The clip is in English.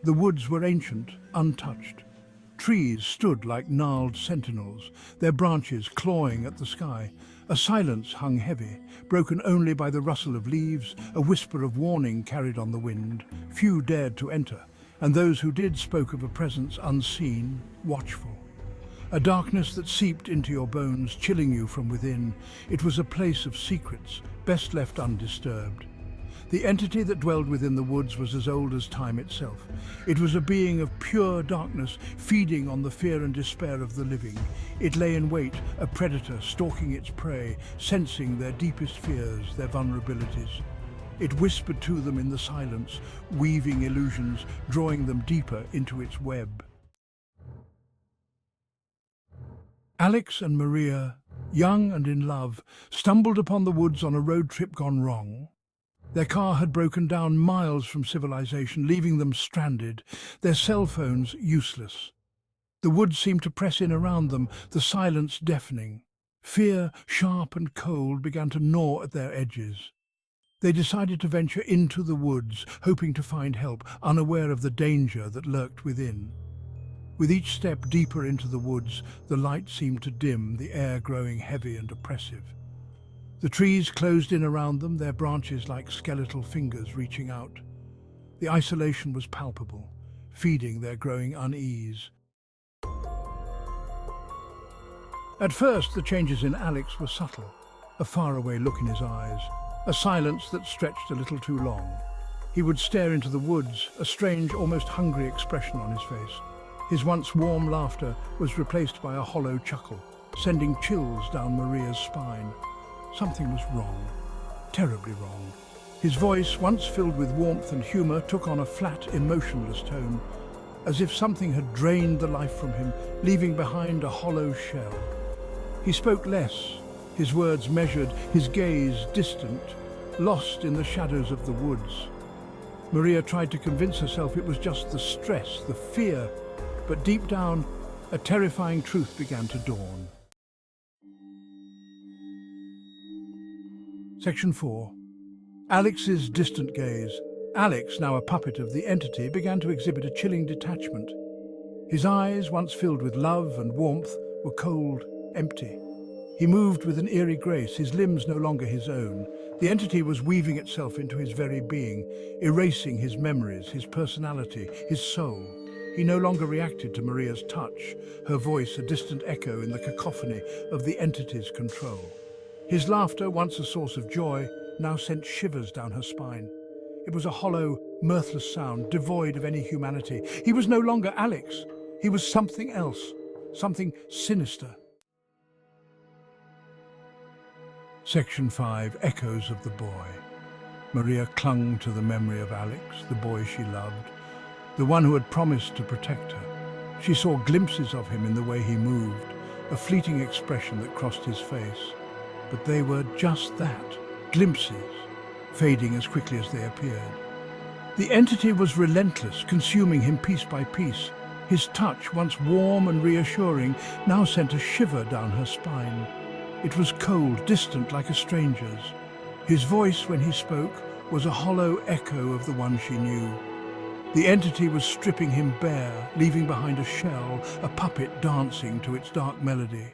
The woods were ancient, untouched. Trees stood like gnarled sentinels, their branches clawing at the sky. A silence hung heavy, broken only by the rustle of leaves, a whisper of warning carried on the wind. Few dared to enter, and those who did spoke of a presence unseen, watchful. A darkness that seeped into your bones, chilling you from within. It was a place of secrets, best left undisturbed. The entity that dwelled within the woods was as old as time itself. It was a being of pure darkness, feeding on the fear and despair of the living. It lay in wait, a predator stalking its prey, sensing their deepest fears, their vulnerabilities. It whispered to them in the silence, weaving illusions, drawing them deeper into its web. Alex and Maria, young and in love, stumbled upon the woods on a road trip gone wrong. Their car had broken down miles from civilization, leaving them stranded, their cell phones useless. The woods seemed to press in around them, the silence deafening. Fear, sharp and cold, began to gnaw at their edges. They decided to venture into the woods, hoping to find help, unaware of the danger that lurked within. With each step deeper into the woods, the light seemed to dim, the air growing heavy and oppressive. The trees closed in around them, their branches like skeletal fingers reaching out. The isolation was palpable, feeding their growing unease. At first, the changes in Alex were subtle, a faraway look in his eyes, a silence that stretched a little too long. He would stare into the woods, a strange, almost hungry expression on his face. His once warm laughter was replaced by a hollow chuckle, sending chills down Maria's spine. Something was wrong, terribly wrong. His voice, once filled with warmth and humor, took on a flat, emotionless tone, as if something had drained the life from him, leaving behind a hollow shell. He spoke less, his words measured, his gaze distant, lost in the shadows of the woods. Maria tried to convince herself it was just the stress, the fear, but deep down, a terrifying truth began to dawn. Section 4. Alex's distant gaze. Alex, now a puppet of the entity, began to exhibit a chilling detachment. His eyes, once filled with love and warmth, were cold, empty. He moved with an eerie grace, his limbs no longer his own. The entity was weaving itself into his very being, erasing his memories, his personality, his soul. He no longer reacted to Maria's touch, her voice a distant echo in the cacophony of the entity's control. His laughter, once a source of joy, now sent shivers down her spine. It was a hollow, mirthless sound, devoid of any humanity. He was no longer Alex. He was something else, something sinister. Section 5. Echoes of the boy. Maria clung to the memory of Alex, the boy she loved, the one who had promised to protect her. She saw glimpses of him in the way he moved, a fleeting expression that crossed his face. But they were just that, glimpses, fading as quickly as they appeared. The entity was relentless, consuming him piece by piece. His touch, once warm and reassuring, now sent a shiver down her spine. It was cold, distant, like a stranger's. His voice, when he spoke, was a hollow echo of the one she knew. The entity was stripping him bare, leaving behind a shell, a puppet dancing to its dark melody.